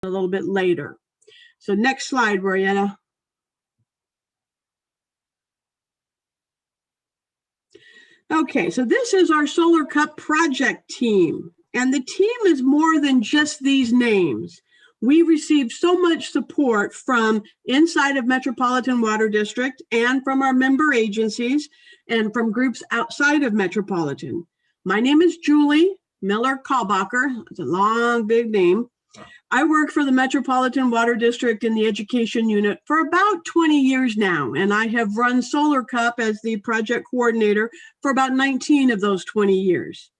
a little bit later. So next slide, Royetta. Okay, so this is our Solar Cup project team, and the team is more than just these names. We received so much support from inside of Metropolitan Water District and from our member agencies and from groups outside of Metropolitan. My name is Julie Miller-Kalbacher. It's a long, big name. I work for the Metropolitan Water District in the education unit for about 20 years now, and I have run Solar Cup as the project coordinator for about 19 of those 20 years.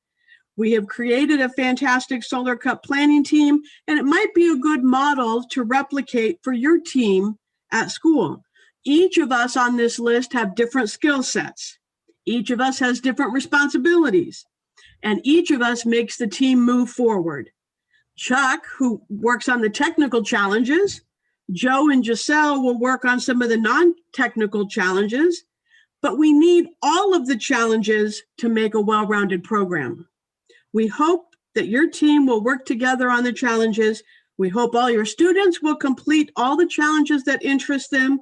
We have created a fantastic Solar Cup planning team, and it might be a good model to replicate for your team at school. Each of us on this list have different skill sets. Each of us has different responsibilities, and each of us makes the team move forward. Chuck, who works on the technical challenges, Joe and Giselle will work on some of the non-technical challenges, but we need all of the challenges to make a well-rounded program. We hope that your team will work together on the challenges. We hope all your students will complete all the challenges that interest them,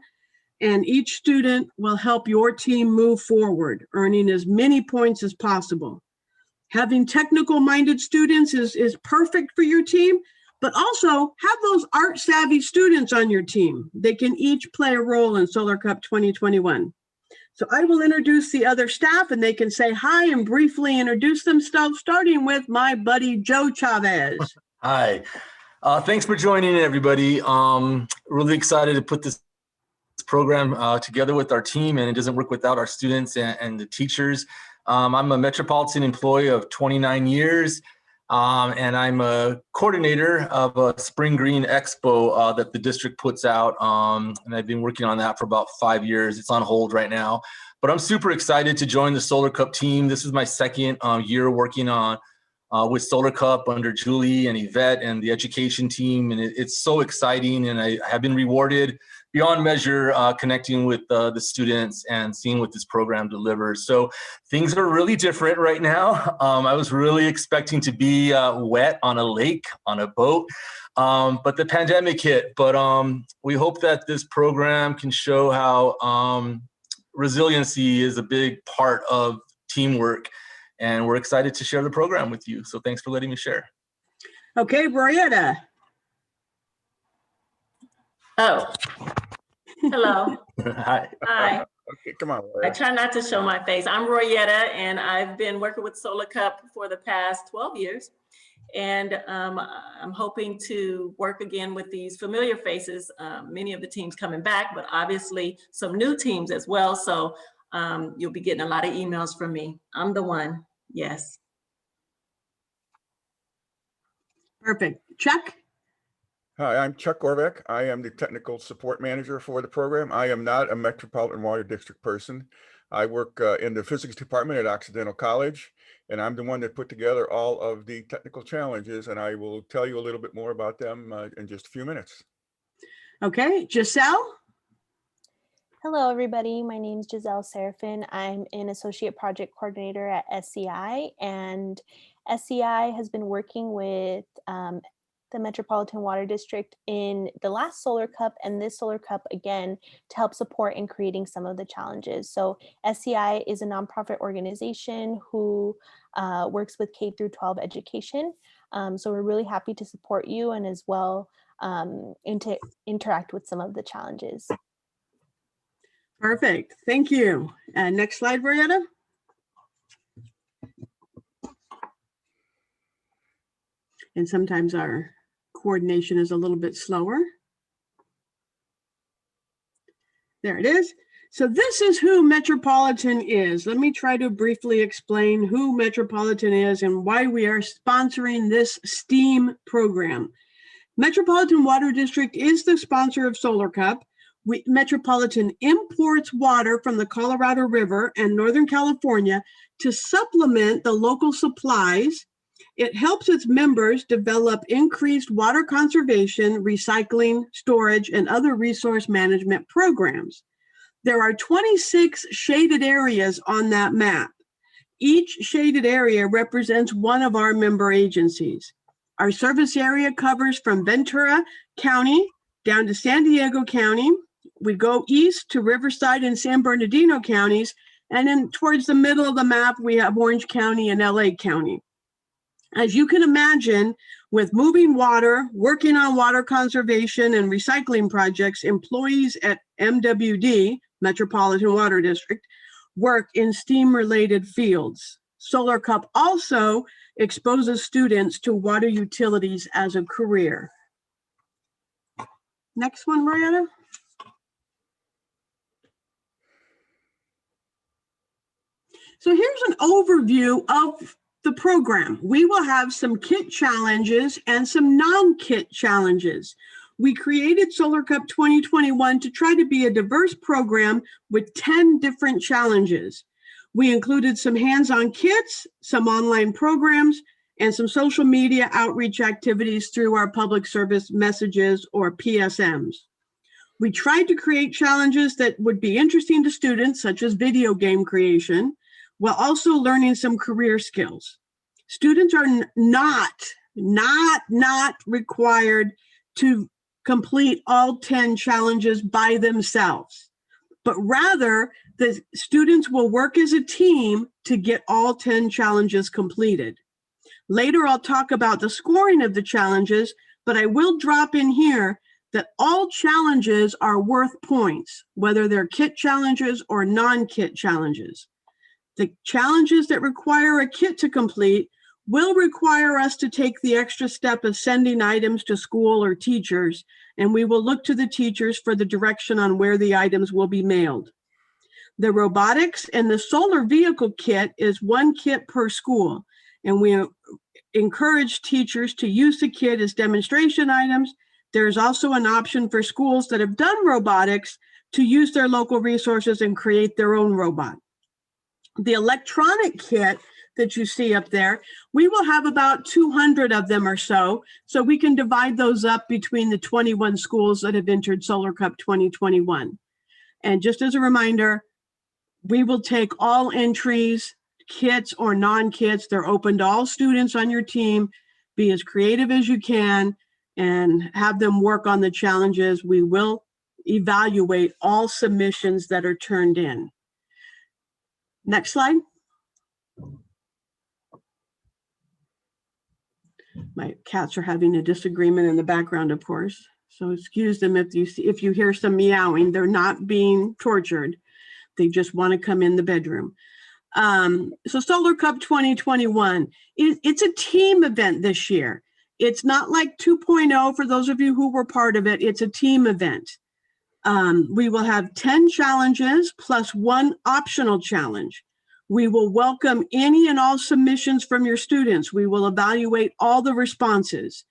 and each student will help your team move forward, earning as many points as possible. Having technical-minded students is perfect for your team, but also have those art-savvy students on your team. They can each play a role in Solar Cup 2021. So I will introduce the other staff, and they can say hi and briefly introduce themselves, starting with my buddy, Joe Chavez. Hi. Thanks for joining, everybody. Really excited to put this program together with our team, and it doesn't work without our students and the teachers. I'm a Metropolitan employee of 29 years, and I'm a coordinator of a Spring Green Expo that the district puts out, and I've been working on that for about 5 years. It's on hold right now, but I'm super excited to join the Solar Cup team. This is my second year working on with Solar Cup under Julie and Yvette and the education team, and it's so exciting, and I have been rewarded beyond measure connecting with the students and seeing what this program delivers. So things are really different right now. I was really expecting to be wet on a lake, on a boat, but the pandemic hit. But we hope that this program can show how resiliency is a big part of teamwork, and we're excited to share the program with you. So thanks for letting me share. Okay, Royetta. Oh, hello. Hi. Hi. Okay, come on. I try not to show my face. I'm Royetta, and I've been working with Solar Cup for the past 12 years. And I'm hoping to work again with these familiar faces, many of the teams coming back, but obviously some new teams as well. So you'll be getting a lot of emails from me. I'm the one, yes. Perfect. Chuck? Hi, I'm Chuck Orbeck. I am the technical support manager for the program. I am not a Metropolitan Water District person. I work in the physics department at Occidental College, and I'm the one that put together all of the technical challenges, and I will tell you a little bit more about them in just a few minutes. Okay, Giselle? Hello, everybody. My name is Giselle Serafin. I'm an associate project coordinator at SCI, and SCI has been working with the Metropolitan Water District in the last Solar Cup and this Solar Cup again to help support in creating some of the challenges. So SCI is a nonprofit organization who works with K through 12 education. So we're really happy to support you and as well and to interact with some of the challenges. Perfect. Thank you. Next slide, Royetta. And sometimes our coordination is a little bit slower. There it is. So this is who Metropolitan is. Let me try to briefly explain who Metropolitan is and why we are sponsoring this STEAM program. Metropolitan Water District is the sponsor of Solar Cup. Metropolitan imports water from the Colorado River and Northern California to supplement the local supplies. It helps its members develop increased water conservation, recycling, storage, and other resource management programs. There are 26 shaded areas on that map. Each shaded area represents one of our member agencies. Our service area covers from Ventura County down to San Diego County. We go east to Riverside and San Bernardino counties. And then towards the middle of the map, we have Orange County and LA County. As you can imagine, with moving water, working on water conservation and recycling projects, employees at MWD, Metropolitan Water District, work in STEAM-related fields. Solar Cup also exposes students to water utilities as a career. Next one, Mariana. So here's an overview of the program. We will have some kit challenges and some non-kit challenges. We created Solar Cup 2021 to try to be a diverse program with 10 different challenges. We included some hands-on kits, some online programs, and some social media outreach activities through our public service messages or PSMs. We tried to create challenges that would be interesting to students, such as video game creation, while also learning some career skills. Students are not required to complete all 10 challenges by themselves, but rather the students will work as a team to get all 10 challenges completed. Later, I'll talk about the scoring of the challenges, but I will drop in here that all challenges are worth points, whether they're kit challenges or non-kit challenges. The challenges that require a kit to complete will require us to take the extra step of sending items to school or teachers, and we will look to the teachers for the direction on where the items will be mailed. The robotics and the solar vehicle kit is 1 kit per school, and we encourage teachers to use the kit as demonstration items. There's also an option for schools that have done robotics to use their local resources and create their own robot. The electronic kit that you see up there, we will have about 200 of them or so we can divide those up between the 21 schools that have entered Solar Cup 2021. And just as a reminder, we will take all entries, kits or non-kits. They're open to all students on your team. Be as creative as you can and have them work on the challenges. We will evaluate all submissions that are turned in. Next slide. My cats are having a disagreement in the background, of course. So excuse them if you hear some meowing. They're not being tortured. They just want to come in the bedroom. So Solar Cup 2021, it's a team event this year. It's not like 2.0 for those of you who were part of it. It's a team event. We will have 10 challenges plus 1 optional challenge. We will welcome any and all submissions from your students. We will evaluate all the responses.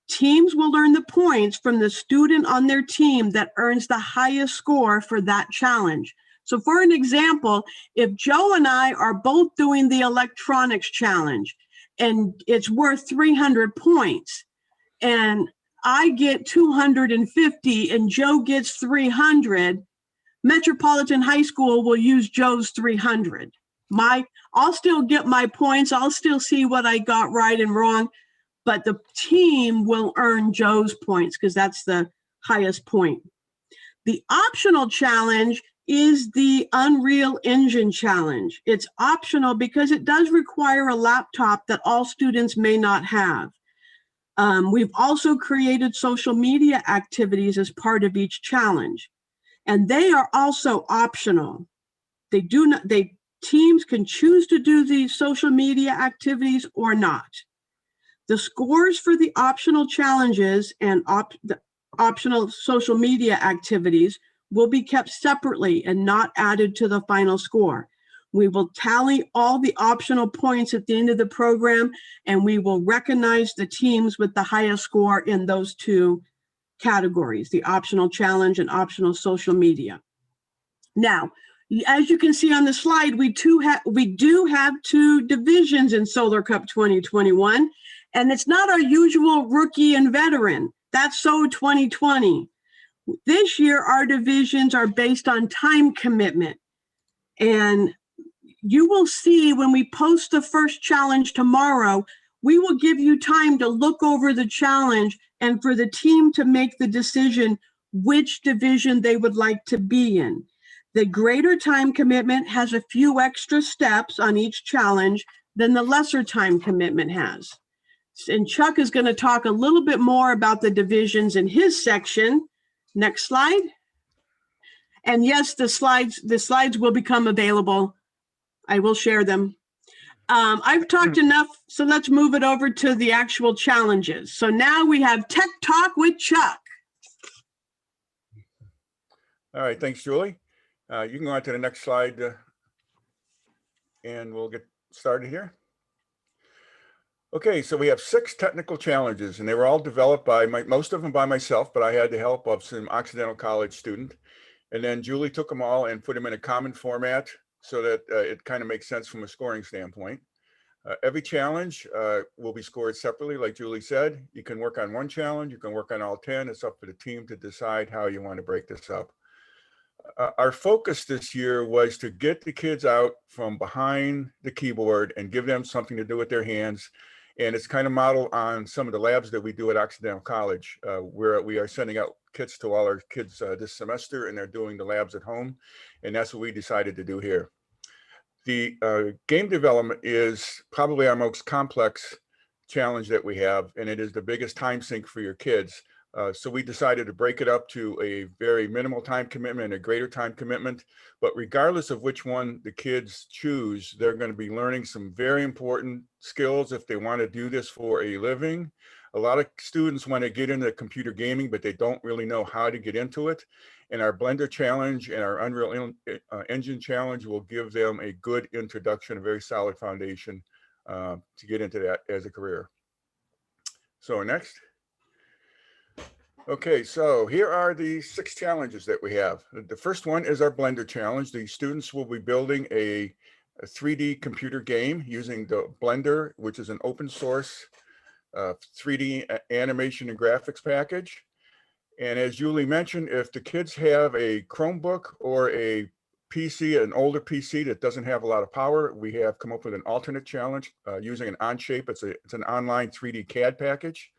Teams will earn the points from the student on their team that earns the highest score for that challenge. So for an example, if Joe and I are both doing the electronics challenge and it's worth 300 points and I get 250 and Joe gets 300, Metropolitan High School will use Joe's 300. I'll still get my points. I'll still see what I got right and wrong, but the team will earn Joe's points because that's the highest point. The optional challenge is the Unreal Engine challenge. It's optional because it does require a laptop that all students may not have. We've also created social media activities as part of each challenge, and they are also optional. Teams can choose to do these social media activities or not. The scores for the optional challenges and the optional social media activities will be kept separately and not added to the final score. We will tally all the optional points at the end of the program, and we will recognize the teams with the highest score in those 2 categories, the optional challenge and optional social media. Now, as you can see on the slide, we do have 2 divisions in Solar Cup 2021, and it's not our usual rookie and veteran. That's so 2020. This year, our divisions are based on time commitment. And you will see when we post the first challenge tomorrow, We will give you time to look over the challenge and for the team to make the decision which division they would like to be in. The greater time commitment has a few extra steps on each challenge than the lesser time commitment has. And Chuck is going to talk a little bit more about the divisions in his section. Next slide. And yes, the slides will become available. I will share them. I've talked enough, so let's move it over to the actual challenges. So now we have Tech Talk with Chuck. All right, thanks, Julie. You can go on to the next slide and we'll get started here. Okay, so we have 6 technical challenges and they were all developed by most of them by myself, but I had the help of some Occidental College student. And then Julie took them all and put them in a common format so that it kind of makes sense from a scoring standpoint. Every challenge will be scored separately, like Julie said. You can work on one challenge, you can work on all 10. It's up to the team to decide how you want to break this up. Our focus this year was to get the kids out from behind the keyboard and give them something to do with their hands. And it's kind of modeled on some of the labs that we do at Occidental College, where we are sending out kits to all our kids this semester, and they're doing the labs at home. And that's what we decided to do here. The game development is probably our most complex challenge that we have, and it is the biggest time sink for your kids. So we decided to break it up to a very minimal time commitment, a greater time commitment. But regardless of which one the kids choose, they're going to be learning some very important skills if they want to do this for a living. A lot of students want to get into computer gaming, but they don't really know how to get into it. And our Blender challenge and our Unreal Engine challenge will give them a good introduction, a very solid foundation to get into that as a career. So next. Okay, so here are the 6 challenges that we have. The first one is our Blender challenge. The students will be building a 3D computer game using the Blender, which is an open source 3D animation and graphics package. And as Julie mentioned, if the kids have a Chromebook or a PC, an older PC that doesn't have a lot of power, we have come up with an alternate challenge using an Onshape. It's an online 3D CAD package.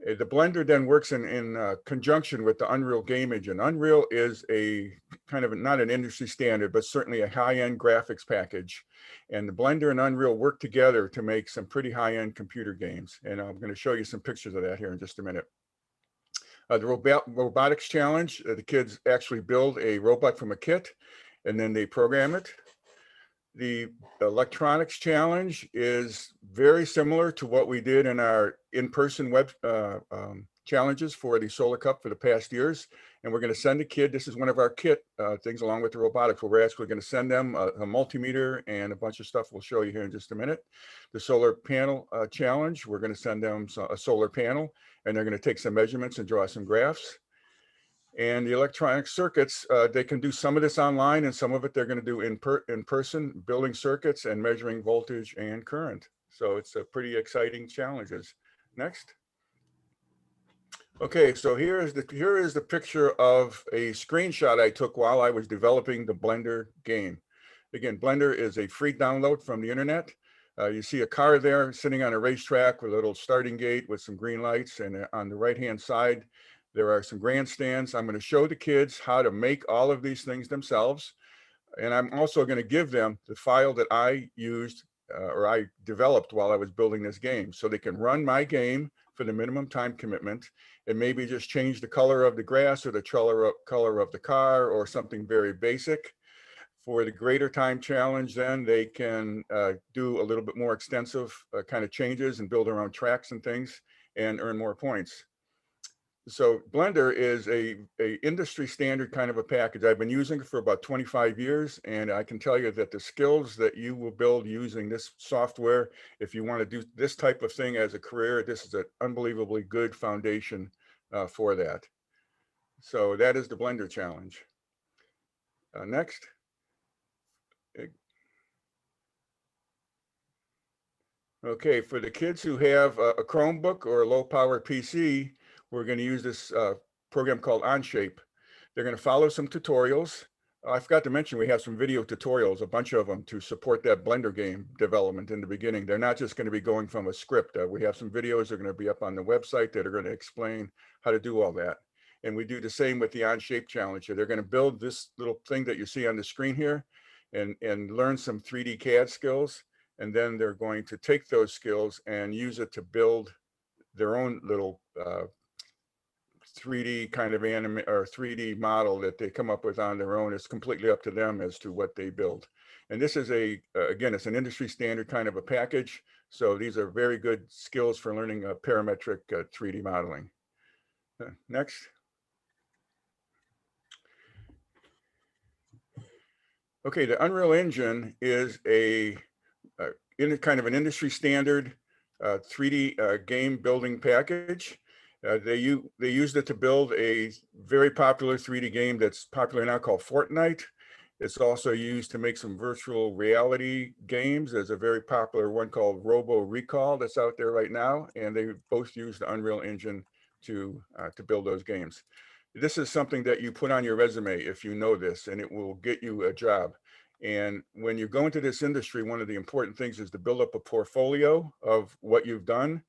The Blender then works in conjunction with the Unreal Game Engine. Unreal is a kind of not an industry standard, but certainly a high-end graphics package. And the Blender and Unreal work together to make some pretty high-end computer games. And I'm going to show you some pictures of that here in just a minute. The robotics challenge, the kids actually build a robot from a kit and then they program it. The electronics challenge is very similar to what we did in our in-person web challenges for the Solar Cup for the past years. And we're going to send a kid, this is one of our kit things along with the robotics, where we're actually going to send them a multimeter and a bunch of stuff we'll show you here in just a minute. The solar panel challenge, we're going to send them a solar panel and they're going to take some measurements and draw some graphs. And the electronic circuits, they can do some of this online and some of it they're going to do in person, building circuits and measuring voltage and current. So it's a pretty exciting challenges. Next. Okay, so here is the picture of a screenshot I took while I was developing the Blender game. Again, Blender is a free download from the internet. You see a car there sitting on a racetrack with a little starting gate with some green lights, and on the right-hand side, there are some grandstands. I'm going to show the kids how to make all of these things themselves. And I'm also going to give them the file that I used or I developed while I was building this game, so they can run my game for the minimum time commitment and maybe just change the color of the grass or the color of the car or something very basic. For the greater time challenge, then they can do a little bit more extensive kind of changes and build their own tracks and things and earn more points. So Blender is a industry standard kind of a package. I've been using it for about 25 years, and I can tell you that the skills that you will build using this software, if you want to do this type of thing as a career, this is an unbelievably good foundation for that. So that is the Blender challenge. Next. Okay, for the kids who have a Chromebook or a low power PC, we're going to use this program called Onshape. They're going to follow some tutorials. I forgot to mention, we have some video tutorials, a bunch of them, to support that Blender game development in the beginning. They're not just going to be going from a script. We have some videos that are going to be up on the website that are going to explain how to do all that. And we do the same with the Onshape challenge. They're going to build this little thing that you see on the screen here and learn some 3D CAD skills. And then they're going to take those skills and use it to build their own little 3D kind of anime or 3D model that they come up with on their own. It's completely up to them as to what they build. And this is again, it's an industry standard kind of a package. So these are very good skills for learning parametric 3D modeling. Next. Okay, the Unreal Engine is in kind of an industry standard 3D game building package. They used it to build a very popular 3D game that's popular now called Fortnite. It's also used to make some virtual reality games. There's a very popular one called Robo Recall that's out there right now, and they both use the Unreal Engine to build those games. This is something that you put on your resume if you know this, and it will get you a job. And when you go into this industry, one of the important things is to build up a portfolio of what you've done.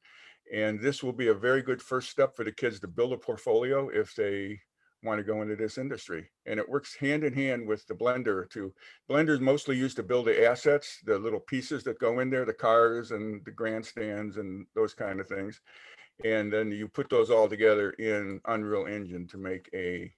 And this will be a very good first step for the kids to build a portfolio if they want to go into this industry. And it works hand in hand with the Blender too. Blender is mostly used to build the assets, the little pieces that go in there, the cars and the grandstands and those kind of things. And then you put those all together in Unreal Engine to make a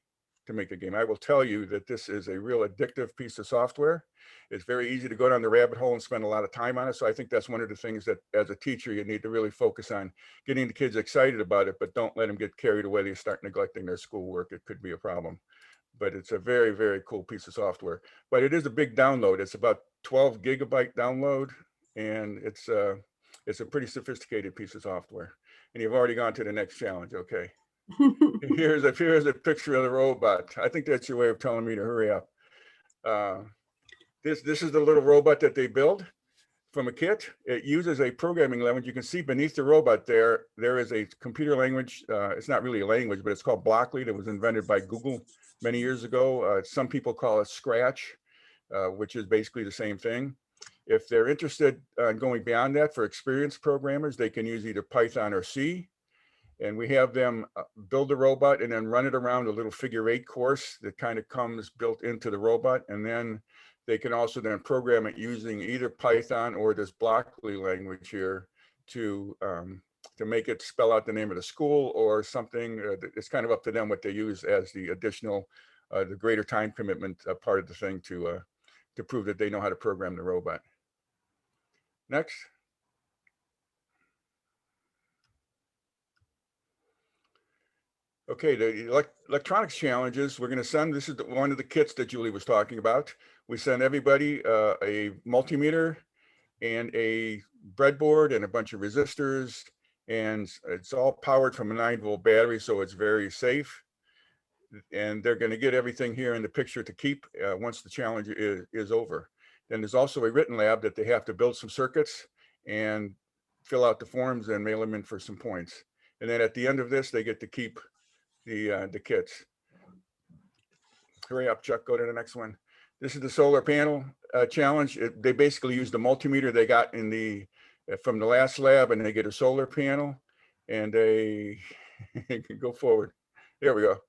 game. I will tell you that this is a real addictive piece of software. It's very easy to go down the rabbit hole and spend a lot of time on it. So I think that's one of the things that as a teacher, you need to really focus on getting the kids excited about it, but don't let them get carried away. They start neglecting their schoolwork. It could be a problem. But it's a very, very cool piece of software. But it is a big download. It's about 12 gigabyte download. And it's a pretty sophisticated piece of software. And you've already gone to the next challenge. Okay. Here's a picture of the robot. I think that's your way of telling me to hurry up. This is the little robot that they build from a kit. It uses a programming language. You can see beneath the robot there is a computer language. It's not really a language, but it's called Blockly. That was invented by Google many years ago. Some people call it Scratch, which is basically the same thing. If they're interested in going beyond that for experienced programmers, they can use either Python or C. And we have them build the robot and then run it around a little figure-8 course that kind of comes built into the robot. And then they can also then program it using either Python or this Blockly language here to make it spell out the name of the school or something. It's kind of up to them what they use as the additional, the greater time commitment part of the thing to prove that they know how to program the robot. Next. Okay, the electronics challenges, we're going to send, this is one of the kits that Julie was talking about. We send everybody a multimeter and a breadboard and a bunch of resistors, and it's all powered from a 9-volt battery, so it's very safe. And they're going to get everything here in the picture to keep once the challenge is over. Then there's also a written lab that they have to build some circuits and fill out the forms and mail them in for some points. And then at the end of this, they get to keep the kits. Hurry up, Chuck, go to the next one. This is the solar panel challenge. They basically use the multimeter they got in from the last lab, and they get a solar panel, and they can go forward. There we go.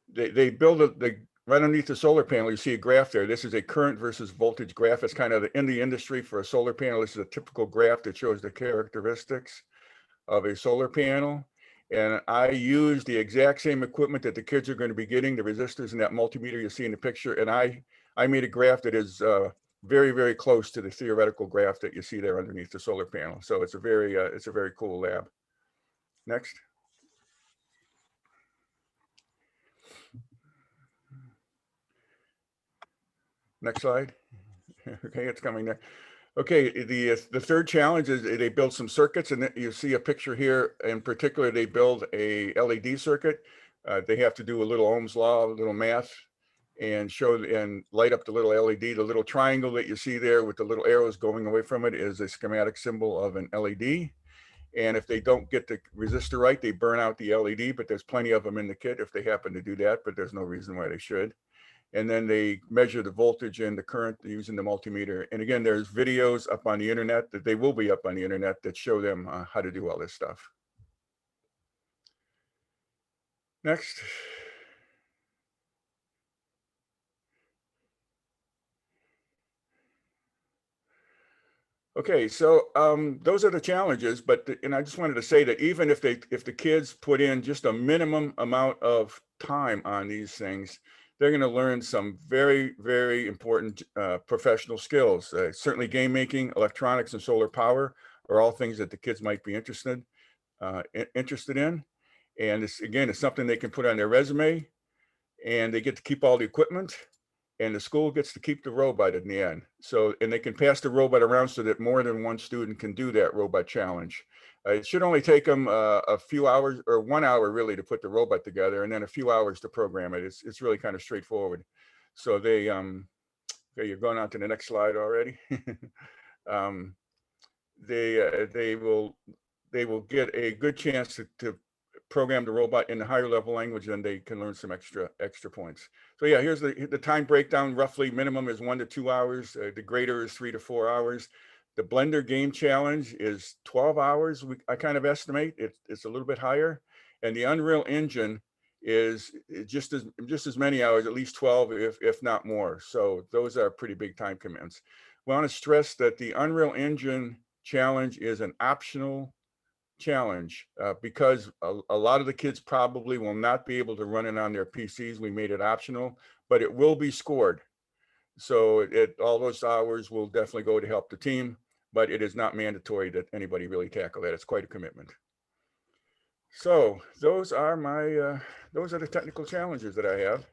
They build right underneath the solar panel, you see a graph there. This is a current versus voltage graph. It's kind of in the industry for a solar panel. This is a typical graph that shows the characteristics of a solar panel. And I use the exact same equipment that the kids are going to be getting, the resistors and that multimeter you see in the picture. And I made a graph that is very, very close to the theoretical graph that you see there underneath the solar panel. So it's a very cool lab. Next. Next slide. Okay, it's coming there. Okay, the third challenge is they build some circuits, and you see a picture here. In particular, they build a LED circuit. They have to do a little Ohm's law, a little math, and light up the little LED. The little triangle that you see there with the little arrows going away from it is a schematic symbol of an LED. And if they don't get the resistor right, they burn out the LED, but there's plenty of them in the kit if they happen to do that, but there's no reason why they should. And then they measure the voltage and the current using the multimeter. And again, there's videos up on the internet that they will be up on the internet that show them how to do all this stuff. Next. Okay, so those are the challenges, but and I just wanted to say that even if the kids put in just a minimum amount of time on these things, they're going to learn some very, very important professional skills. Certainly game making, electronics, and solar power are all things that the kids might be interested in. And it's something they can put on their resume, and they get to keep all the equipment, and the school gets to keep the robot in the end. So, and they can pass the robot around so that more than one student can do that robot challenge. It should only take them a few hours, or 1 hour really, to put the robot together, and then a few hours to program it. It's really kind of straightforward. So they, okay, you're going on to the next slide already. They will get a good chance to program the robot in the higher level language, and they can learn some extra points. So yeah, here's the time breakdown. Roughly minimum is 1 to 2 hours. The greater is 3 to 4 hours. The Blender game challenge is 12 hours. I kind of estimate it's a little bit higher. And the Unreal Engine is just as many hours, at least 12, if not more. So those are pretty big time commitments. We want to stress that the Unreal Engine challenge is an optional challenge because a lot of the kids probably will not be able to run it on their PCs. We made it optional, but it will be scored. So all those hours will definitely go to help the team, but it is not mandatory that anybody really tackle that. It's quite a commitment. So those are the technical challenges that I have.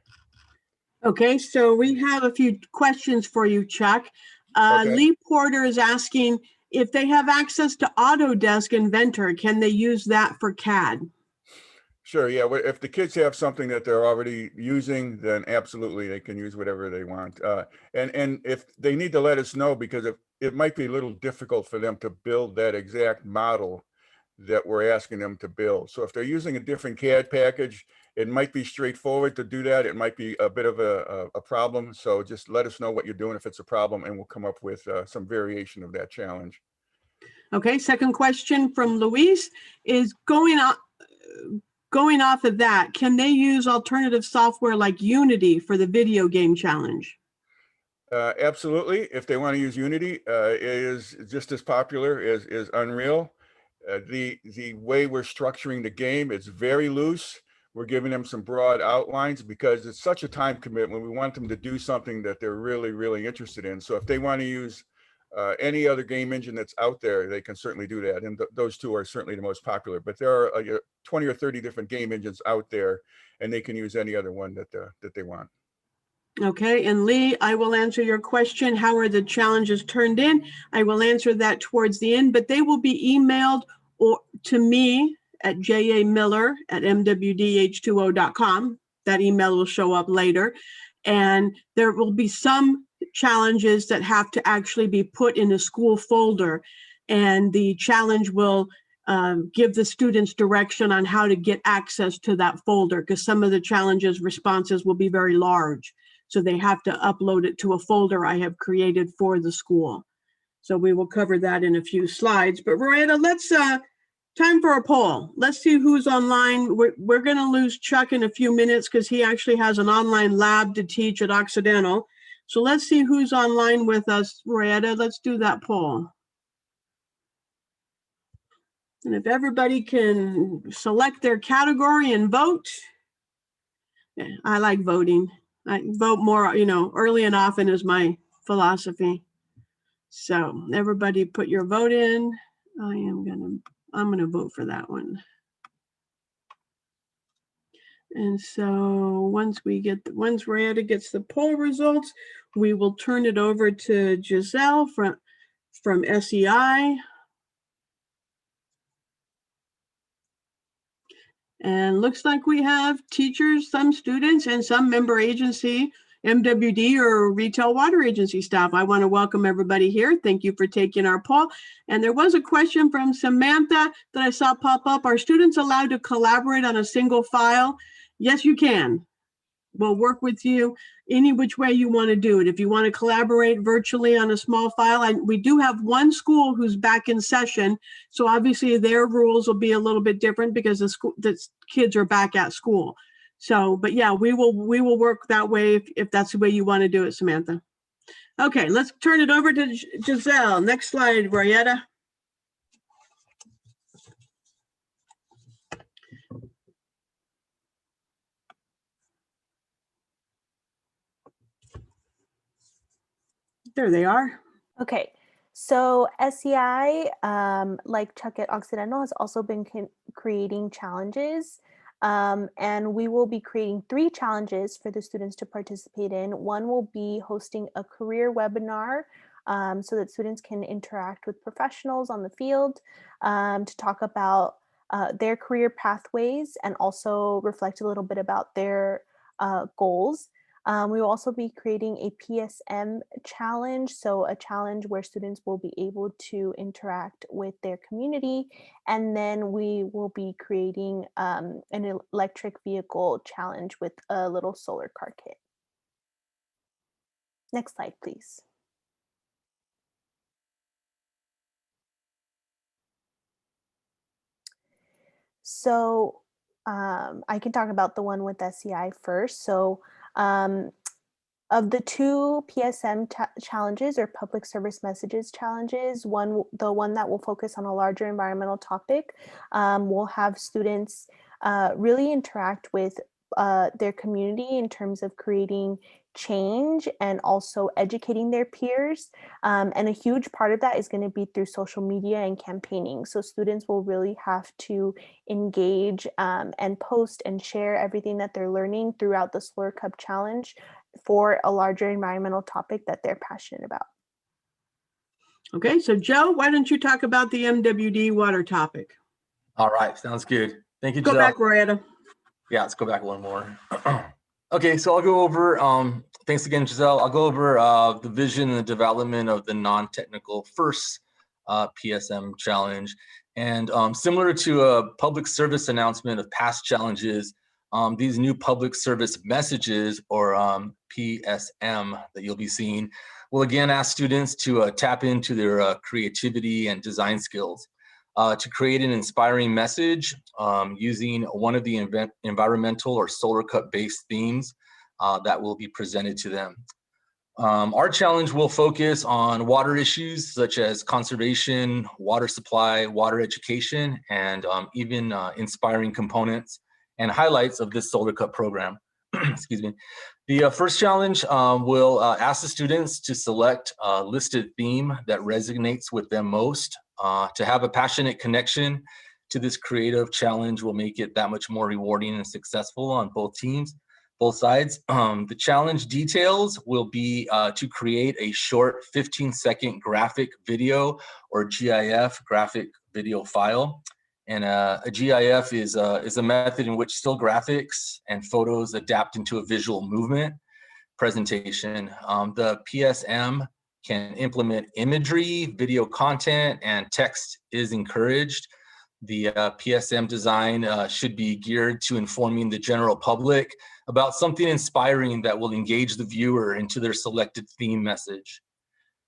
Okay, so we have a few questions for you, Chuck. Okay. Lee Porter is asking if they have access to Autodesk Inventor, can they use that for CAD? Sure, yeah. If the kids have something that they're already using, then absolutely they can use whatever they want. And if they need to let us know, because it might be a little difficult for them to build that exact model that we're asking them to build. So if they're using a different CAD package, it might be straightforward to do that. It might be a bit of a problem. So just let us know what you're doing if it's a problem, and we'll come up with some variation of that challenge. Okay, second question from Luis is going off of that, can they use alternative software like Unity for the video game challenge? Absolutely. If they want to use Unity, it is just as popular as Unreal. The way we're structuring the game, it's very loose. We're giving them some broad outlines because it's such a time commitment. We want them to do something that they're really, really interested in. So if they want to use any other game engine that's out there, they can certainly do that. And those two are certainly the most popular. But there are 20 or 30 different game engines out there, and they can use any other one that they want. Okay, and Lee, I will answer your question. How are the challenges turned in? I will answer that towards the end, but they will be emailed to me at jamiller@mwdh20.com. That email will show up later. And there will be some challenges that have to actually be put in a school folder. And the challenge will give the students direction on how to get access to that folder, because some of the challenges responses will be very large. So they have to upload it to a folder I have created for the school. So we will cover that in a few slides. But Rowena, let's time for a poll. Let's see who's online. We're going to lose Chuck in a few minutes because he actually has an online lab to teach at Occidental. So let's see who's online with us, Rowena. Let's do that poll. And if everybody can select their category and vote. Yeah, I like voting. I vote more, early and often is my philosophy. So everybody put your vote in. I'm gonna vote for that one. And so once Rayetta gets the poll results, we will turn it over to Giselle from SEI. And looks like we have teachers, some students, and some member agency MWD or retail water agency staff. I want to welcome everybody here. Thank you for taking our poll. And there was a question from Samantha that I saw pop up. Are students allowed to collaborate on a single file? Yes, you can. We'll work with you any which way you want to do it. If you want to collaborate virtually on a small file, and we do have one school who's back in session, so obviously their rules will be a little bit different because the kids are back at school. So, but yeah, we will work that way if that's the way you want to do it, Samantha. Okay, let's turn it over to Giselle. Next slide, Royetta. There they are. Okay, so SEI, like Chuck at Occidental, has also been creating challenges. And we will be creating 3 challenges for the students to participate in. One will be hosting a career webinar so that students can interact with professionals on the field to talk about their career pathways and also reflect a little bit about their goals. We will also be creating a PSM challenge, so a challenge where students will be able to interact with their community. And then we will be creating an electric vehicle challenge with a little solar car kit. Next slide, please. So I can talk about the one with SEI first. So of the 2 PSM challenges or public service messages challenges, the one that will focus on a larger environmental topic will have students really interact with their community in terms of creating change and also educating their peers. And a huge part of that is going to be through social media and campaigning. So students will really have to engage and post and share everything that they're learning throughout the Solar Cup Challenge for a larger environmental topic that they're passionate about. Okay, so Joe, why don't you talk about the MWD water topic? All right, sounds good. Thank you, Go Giselle. back, Royetta. Yeah, let's go back one more. Okay, so I'll go over, thanks again, Giselle. I'll go over the vision and the development of the non-technical first PSM challenge. And similar to a public service announcement of past challenges, these new public service messages, or PSM, that you'll be seeing, will again ask students to tap into their creativity and design skills. To create an inspiring message using one of the environmental or Solar Cup based themes that will be presented to them. Our challenge will focus on water issues such as conservation, water supply, water education, and even inspiring components and highlights of this Solar Cup program. Excuse me. The first challenge will ask the students to select a listed theme that resonates with them most. To have a passionate connection to this creative challenge will make it that much more rewarding and successful on both teams, both sides. The challenge details will be to create a short 15-second graphic video or GIF, graphic video file. And a GIF is a method in which still graphics and photos adapt into a visual movement presentation. The PSM can implement imagery, video content, and text is encouraged. The PSM design should be geared to informing the general public about something inspiring that will engage the viewer into their selected theme message.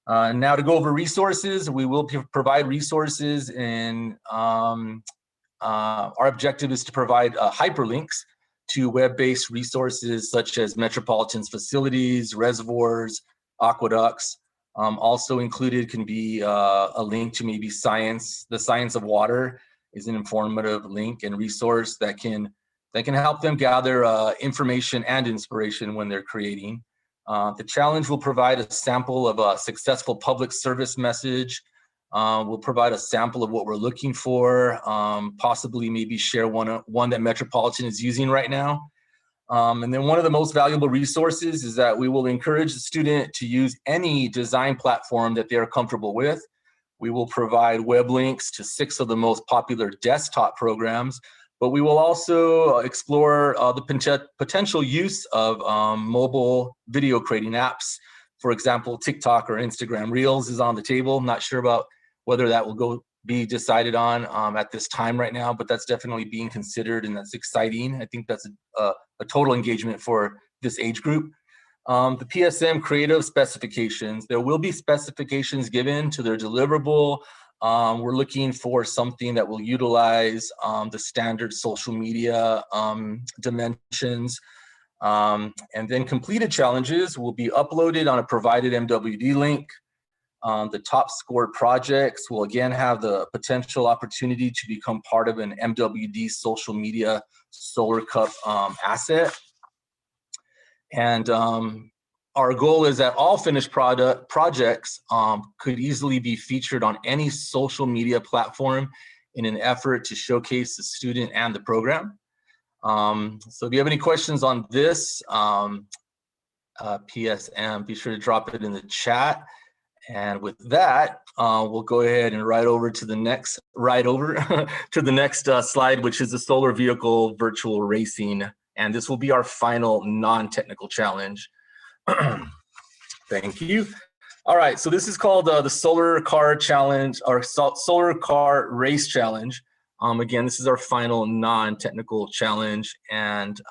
Now to go over resources, we will provide resources, and our objective is to provide hyperlinks to web-based resources such as Metropolitan's facilities, reservoirs, aqueducts. Also included can be a link to maybe science. The Science of Water is an informative link and resource that can help them gather information and inspiration when they're creating. The challenge will provide a sample of a successful public service message. We'll provide a sample of what we're looking for, possibly maybe share one that Metropolitan is using right now. And then one of the most valuable resources is that we will encourage the student to use any design platform that they are comfortable with. We will provide web links to 6 of the most popular desktop programs, but we will also explore the potential use of mobile video creating apps. For example, TikTok or Instagram Reels is on the table. I'm not sure about whether that will be decided on at this time right now, but that's definitely being considered, and that's exciting. I think that's a total engagement for this age group. The PSM creative specifications, there will be specifications given to their deliverable. We're looking for something that will utilize the standard social media dimensions. And then completed challenges will be uploaded on a provided MWD link. The top scored projects will again have the potential opportunity to become part of an MWD social media Solar Cup asset. And our goal is that all finished projects could easily be featured on any social media platform in an effort to showcase the student and the program. So if you have any questions on this PSM, be sure to drop it in the chat. And with that, we'll go ahead and over to the next slide, which is the solar vehicle virtual racing. And this will be our final non-technical challenge. Thank you. All right, so this is called the Solar Car Challenge, or Solar Car Race Challenge. Again, this is our final non-technical challenge, and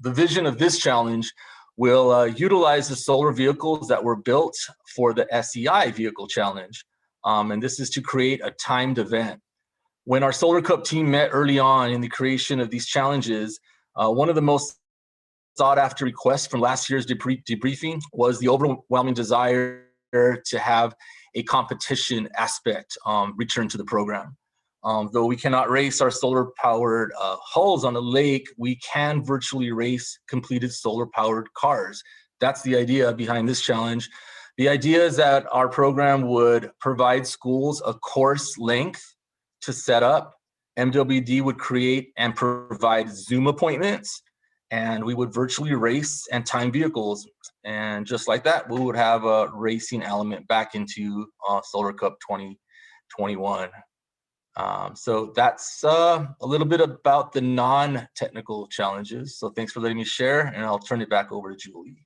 the vision of this challenge will utilize the solar vehicles that were built for the SEI vehicle challenge, and this is to create a timed event. When our Solar Cup team met early on in the creation of these challenges, one of the most sought after requests from last year's debriefing was the overwhelming desire to have a competition aspect return to the program. Though we cannot race our solar-powered hulls on a lake, we can virtually race completed solar-powered cars. That's the idea behind this challenge. The idea is that our program would provide schools a course length to set up. MWD would create and provide Zoom appointments, and we would virtually race and time vehicles. And just like that, we would have a racing element back into Solar Cup 2021. So that's a little bit about the non-technical challenges. So thanks for letting me share, and I'll turn it back over to Julie.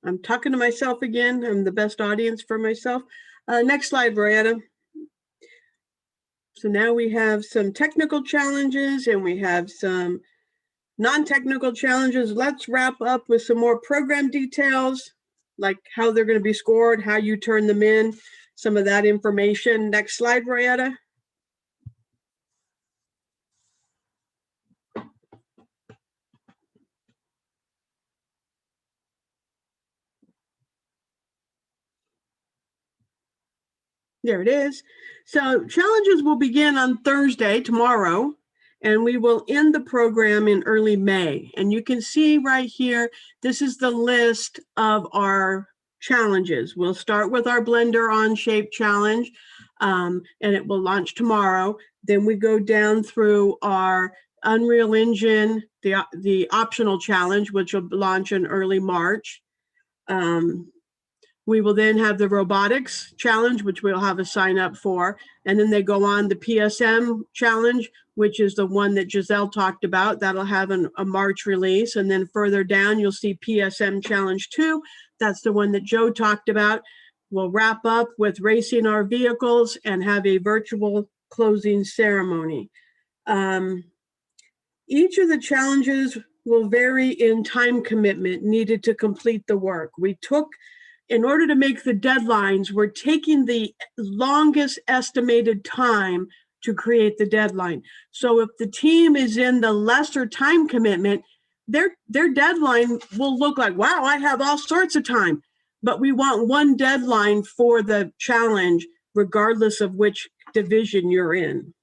I'm talking to myself again. I'm the best audience for myself. Next slide, Brianna. So now we have some technical challenges and we have some non-technical challenges. Let's wrap up with some more program details, like how they're going to be scored, how you turn them in, some of that information. Next slide, Royetta. There it is. So challenges will begin on Thursday, tomorrow, and we will end the program in early May. And you can see right here, this is the list of our challenges. We'll start with our Blender Onshape challenge, and it will launch tomorrow. Then we go down through our Unreal Engine, the optional challenge, which will launch in early March. We will then have the robotics challenge, which we'll have a sign up for. And then they go on the PSM challenge, which is the one that Giselle talked about. That'll have a March release. And then further down, you'll see PSM Challenge 2. That's the one that Joe talked about. We'll wrap up with racing our vehicles and have a virtual closing ceremony. Each of the challenges will vary in time commitment needed to complete the work. In order to make the deadlines, we're taking the longest estimated time to create the deadline. So if the team is in the lesser time commitment, their deadline will look like, wow, I have all sorts of time. But we want one deadline for the challenge, regardless of which division you're in.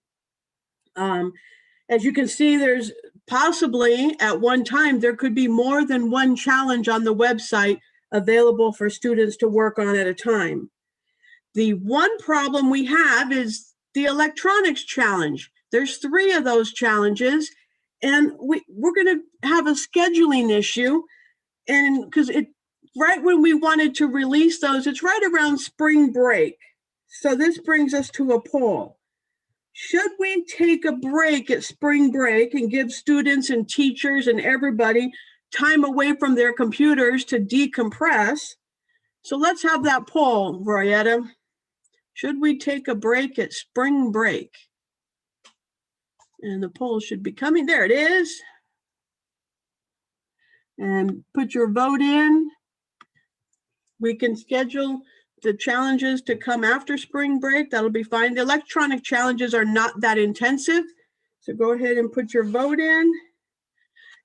As you can see, there's possibly at one time, there could be more than one challenge on the website available for students to work on at a time. The one problem we have is the electronics challenge. There's 3 of those challenges, and we're going to have a scheduling issue, and because right when we wanted to release those, it's right around spring break. So this brings us to a poll. Should we take a break at spring break and give students and teachers and everybody time away from their computers to decompress? So let's have that poll, Royetta. Should we take a break at spring break? And the poll should be coming. There it is. And put your vote in. We can schedule the challenges to come after spring break. That'll be fine. The electronic challenges are not that intensive. So go ahead and put your vote in.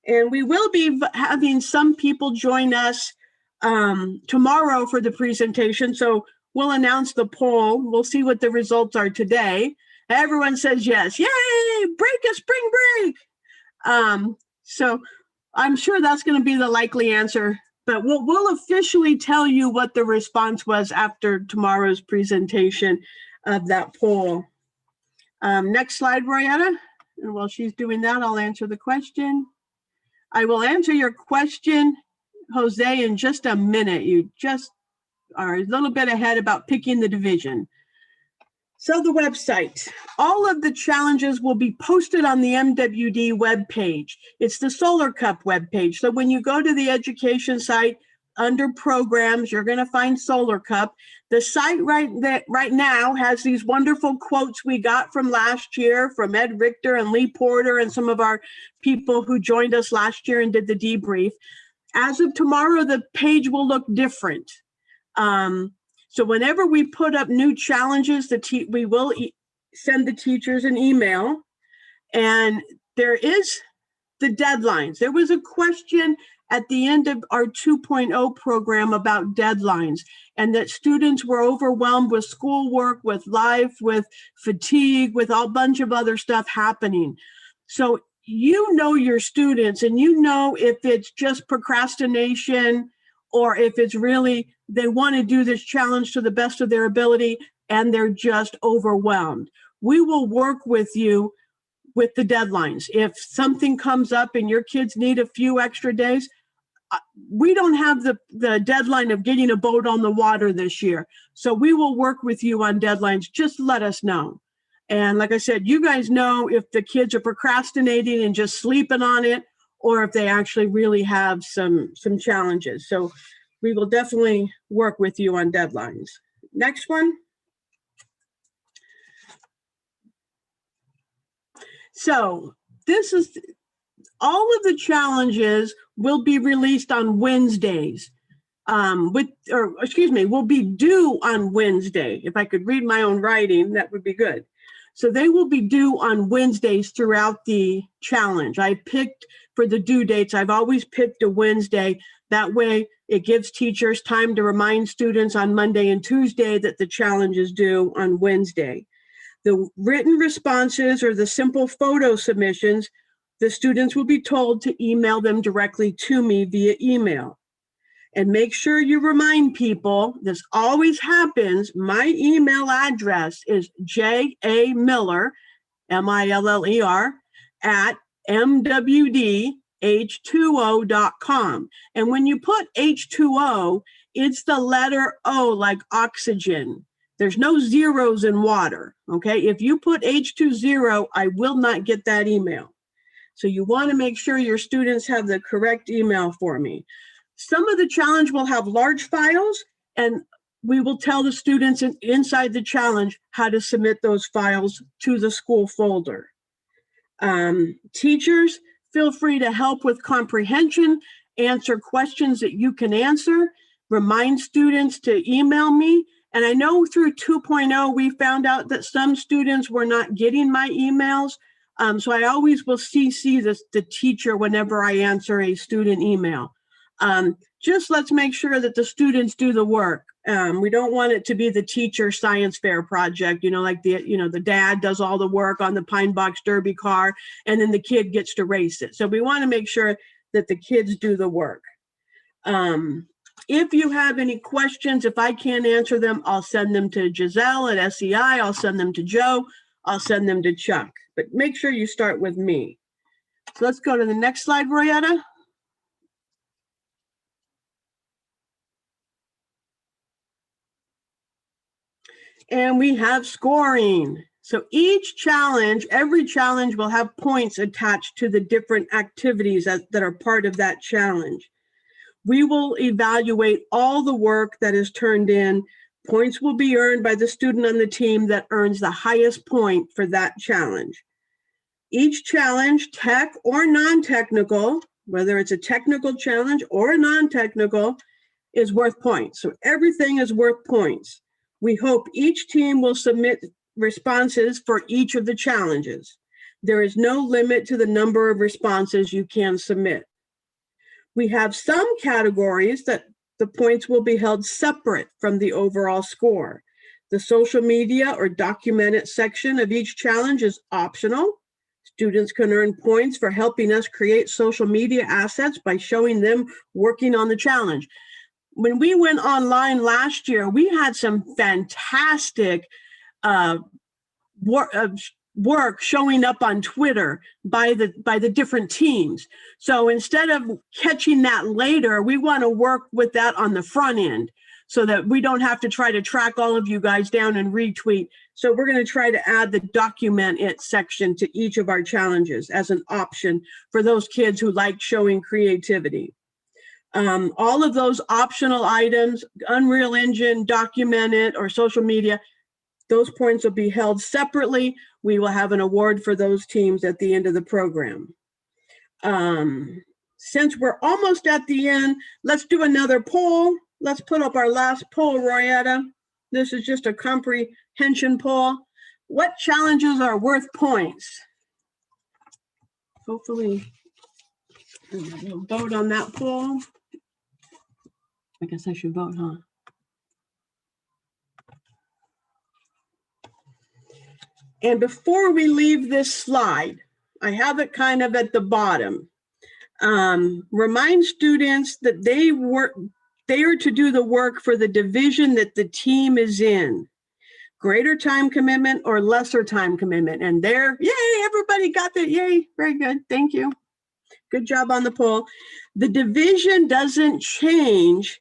And we will be having some people join us tomorrow for the presentation. So we'll announce the poll. We'll see what the results are today. Everyone says yes. Yay, break a spring break. So I'm sure that's going to be the likely answer, but we'll officially tell you what the response was after tomorrow's presentation of that poll. Next slide, Royetta. And while she's doing that, I'll answer the question. I will answer your question, Jose, in just a minute. You just are a little bit ahead about picking the division. So the website, all of the challenges will be posted on the MWD webpage. It's the Solar Cup webpage. So when you go to the education site under programs, you're going to find Solar Cup. The site right now has these wonderful quotes we got from last year from Ed Richter and Lee Porter and some of our people who joined us last year and did the debrief. As of tomorrow, the page will look different. So whenever we put up new challenges, we will send the teachers an email, and there is the deadlines. There was a question at the end of our 2.0 program about deadlines, and that students were overwhelmed with schoolwork, with life, with fatigue, with a bunch of other stuff happening. So you know your students, and you know if it's just procrastination or if it's really they want to do this challenge to the best of their ability and they're just overwhelmed. We will work with you with the deadlines. If something comes up and your kids need a few extra days, we don't have the deadline of getting a boat on the water this year. So we will work with you on deadlines. Just let us know. And like I said, you guys know if the kids are procrastinating and just sleeping on it, or if they actually really have some challenges. So we will definitely work with you on deadlines. Next one. So this is all of the challenges will be released on Wednesdays. Will be due on Wednesday. If I could read my own writing, that would be good. So they will be due on Wednesdays throughout the challenge. I picked for the due dates, I've always picked a Wednesday. That way it gives teachers time to remind students on Monday and Tuesday that the challenge is due on Wednesday. The written responses or the simple photo submissions, the students will be told to email them directly to me via email. And make sure you remind people, this always happens, my email address is jamiller, M-I-L-L-E-R, at mwdh2o.com. And when you put H2O, it's the letter O like oxygen. There's no zeros in water, okay? If you put H20, I will not get that email. So you want to make sure your students have the correct email for me. Some of the challenge will have large files, and we will tell the students inside the challenge how to submit those files to the school folder. Teachers, feel free to help with comprehension, answer questions that you can answer, remind students to email me. And I know through 2.0, we found out that some students were not getting my emails. So I always will CC the teacher whenever I answer a student email. Just let's make sure that the students do the work. We don't want it to be the teacher science fair project, like the dad does all the work on the Pine Box Derby car and then the kid gets to race it. So we want to make sure that the kids do the work. If you have any questions, if I can't answer them, I'll send them to Giselle at SEI. I'll send them to Joe. I'll send them to Chuck. But make sure you start with me. So let's go to the next slide, Royetta. And we have scoring. So each challenge, every challenge will have points attached to the different activities that are part of that challenge. We will evaluate all the work that is turned in. Points will be earned by the student on the team that earns the highest point for that challenge. Each challenge, tech or non-technical, whether it's a technical challenge or a non-technical, is worth points. So everything is worth points. We hope each team will submit responses for each of the challenges. There is no limit to the number of responses you can submit. We have some categories that the points will be held separate from the overall score. The social media or documented section of each challenge is optional. Students can earn points for helping us create social media assets by showing them working on the challenge. When we went online last year, we had some fantastic work showing up on Twitter by the different teams. So instead of catching that later, we want to work with that on the front end so that we don't have to try to track all of you guys down and retweet. So we're going to try to add the document it section to each of our challenges as an option for those kids who like showing creativity. All of those optional items, Unreal Engine, document it, or social media, those points will be held separately. We will have an award for those teams at the end of the program. Since we're almost at the end, let's do another poll. Let's put up our last poll, Royetta. This is just a comprehension poll. What challenges are worth points? Hopefully, we'll vote on that poll. I guess I should vote, huh? And before we leave this slide, I have it kind of at the bottom. Remind students that they are to do the work for the division that the team is in. Greater time commitment or lesser time commitment. And there, yay, everybody got that, yay, very good, thank you. Good job on the poll. The division doesn't change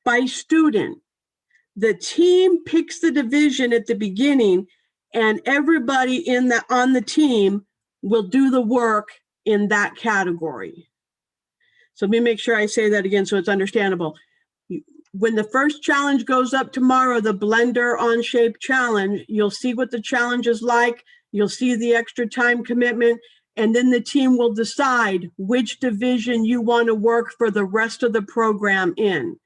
by student. The team picks the division at the beginning and everybody on the team will do the work in that category. So let me make sure I say that again so it's understandable. When the first challenge goes up tomorrow, the Blender Onshape challenge, you'll see what the challenge is like. You'll see the extra time commitment, and then the team will decide which division you want to work for the rest of the program in.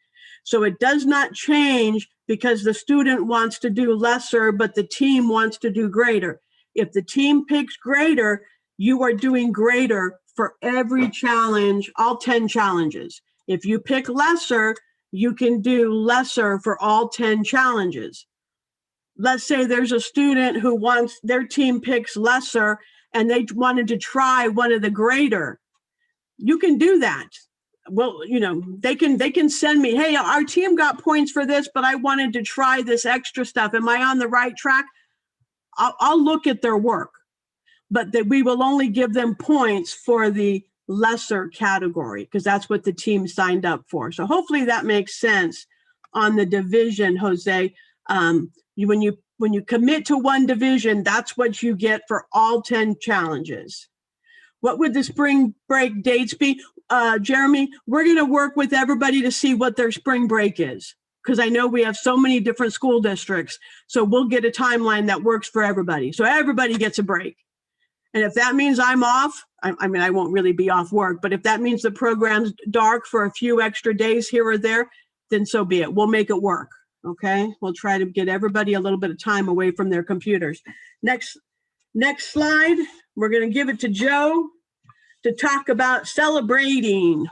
So it does not change because the student wants to do lesser, but the team wants to do greater. If the team picks greater, you are doing greater for every challenge, all 10 challenges. If you pick lesser, you can do lesser for all 10 challenges. Let's say there's a student who wants, their team picks lesser and they wanted to try one of the greater. You can do that. Well, you know, they can send me, hey, our team got points for this, but I wanted to try this extra stuff. Am I on the right track? I'll look at their work, but that we will only give them points for the lesser category because that's what the team signed up for. So hopefully that makes sense on the division, Jose. When you commit to one division, that's what you get for all 10 challenges. What would the spring break dates be? Jeremy, we're going to work with everybody to see what their spring break is, because I know we have so many different school districts. So we'll get a timeline that works for everybody. So everybody gets a break. And if that means I'm off, I mean, I won't really be off work, but if that means the program's dark for a few extra days here or there, then so be it. We'll make it work. Okay. We'll try to get everybody a little bit of time away from their computers. Next slide. We're going to give it to Joe to talk about celebrating.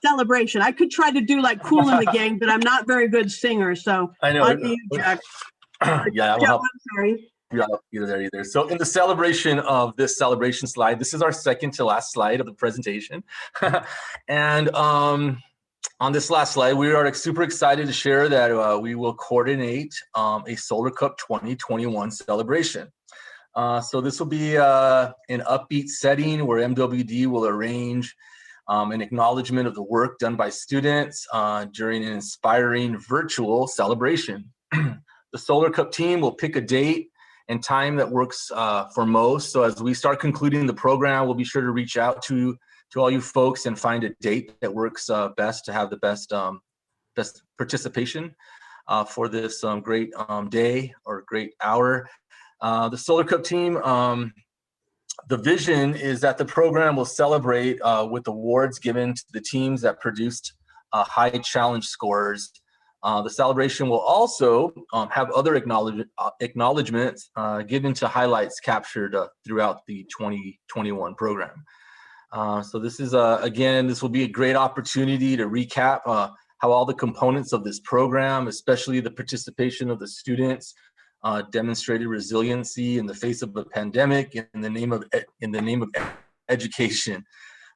Celebration. I could try to do like Cool in the Gang, but I'm not very good singer. So I know. on to you, Jack. Yeah, I will Joe, help. I'm sorry. Yeah, either. So in the celebration of this celebration slide, this is our second to last slide of the presentation. And on this last slide, we are super excited to share that we will coordinate a Solar Cup 2021 celebration. So this will be an upbeat setting where MWD will arrange an acknowledgement of the work done by students during an inspiring virtual celebration. The the Solar Cup team will pick a date and time that works for most. So as we start concluding the program, we'll be sure to reach out to all you folks and find a date that works best to have the best participation for this great day or great hour. The Solar Cup team, the vision is that the program will celebrate with awards given to the teams that produced high challenge scores. The celebration will also have other acknowledgements given to highlights captured throughout the 2021 program. So this is, again, this will be a great opportunity to recap how all the components of this program, especially the participation of the students, demonstrated resiliency in the face of a pandemic in the name of education.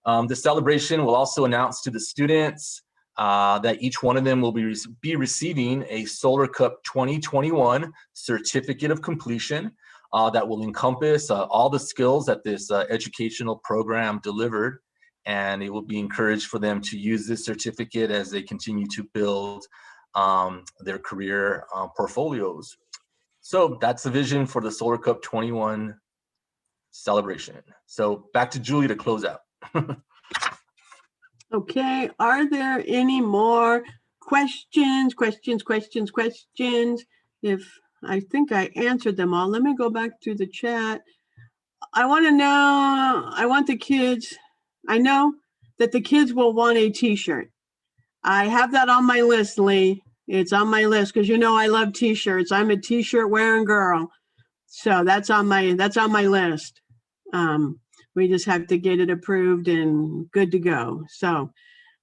The celebration will also announce to the students that each one of them will be receiving a Solar Cup 2021 certificate of completion that will encompass all the skills that this educational program delivered, and it will be encouraged for them to use this certificate as they continue to build their career portfolios. So that's the vision for the Solar Cup 21 celebration. So back to Julie to close out. Okay, are there any more questions? If I think I answered them all, let me go back to the chat. I want to know, I know that the kids will want a t-shirt. I have that on my list, Lee. It's on my list because you know I love t-shirts. I'm a t-shirt wearing girl. So that's on my list. We just have to get it approved and good to go. So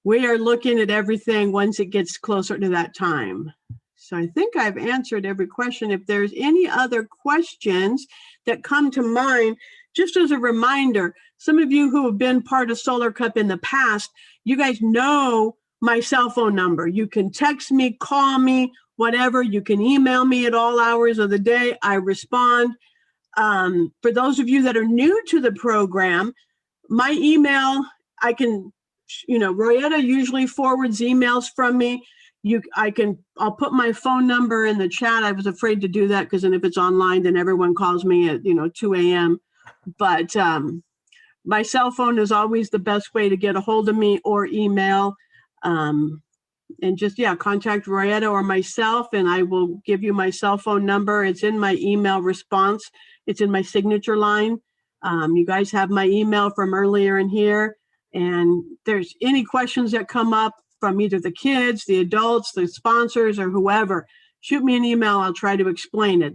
we are looking at everything once it gets closer to that time. So I think I've answered every question. If there's any other questions that come to mind, just as a reminder, some of you who have been part of Solar Cup in the past, you guys know my cell phone number. You can text me, call me, whatever. You can email me at all hours of the day. I respond. For those of you that are new to the program, my email, Royetta usually forwards emails from me. I'll put my phone number in the chat. I was afraid to do that because then if it's online, then everyone calls me at, 2 a.m. But my cell phone is always the best way to get a hold of me, or email. And just, contact Royetta or myself, and I will give you my cell phone number. It's in my email response. It's in my signature line. You guys have my email from earlier in here. And there's any questions that come up from either the kids, the adults, the sponsors, or whoever, shoot me an email. I'll try to explain it.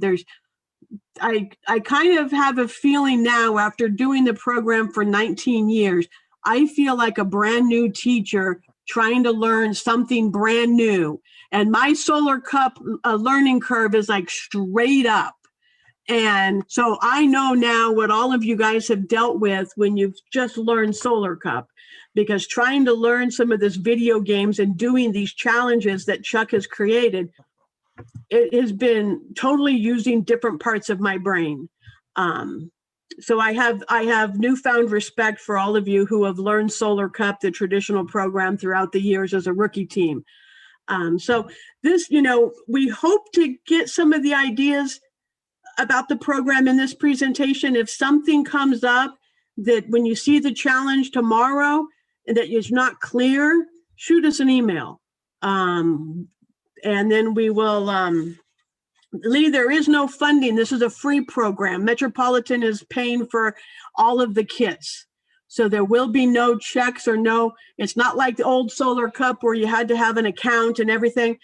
I kind of have a feeling now, after doing the program for 19 years, I feel like a brand new teacher trying to learn something brand new. And my Solar Cup learning curve is like straight up. And so I know now what all of you guys have dealt with when you've just learned Solar Cup, because trying to learn some of this video games and doing these challenges that Chuck has created, it has been totally using different parts of my brain. So I have newfound respect for all of you who have learned Solar Cup, the traditional program, throughout the years as a rookie team. So this, we hope to get some of the ideas about the program in this presentation. If something comes up that when you see the challenge tomorrow that is not clear, shoot us an email. And then we will, Lee, there is no funding. This is a free program. Metropolitan is paying for all of the kits. So there will be no checks it's not like the old Solar Cup where you had to have an account and everything.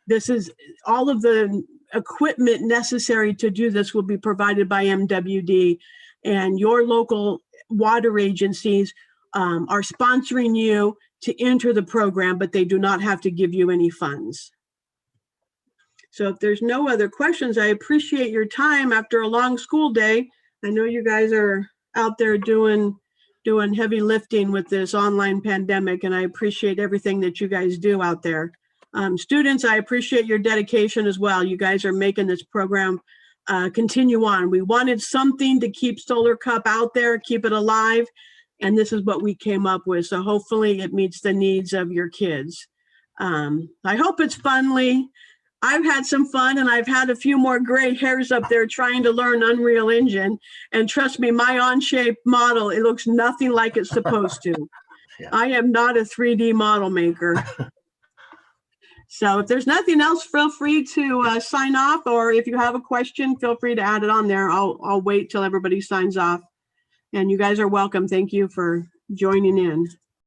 This is all of the equipment necessary to do this will be provided by MWD, and your local water agencies are sponsoring you to enter the program, but they do not have to give you any funds. So if there's no other questions, I appreciate your time after a long school day. I know you guys are out there doing heavy lifting with this online pandemic, and I appreciate everything that you guys do out there. Students, I appreciate your dedication as well. You guys are making this program continue on. We wanted something to keep Solar Cup out there, keep it alive, and this is what we came up with. So hopefully it meets the needs of your kids. I hope it's fun, Lee. I've had some fun, and I've had a few more gray hairs up there trying to learn Unreal Engine. And trust me, my Onshape model, it looks nothing like it's supposed to. Yeah. I am not a 3D model maker. So if there's nothing else, feel free to sign off, or if you have a question, feel free to add it on there. I'll wait till everybody signs off. And you guys are welcome. Thank you for joining in.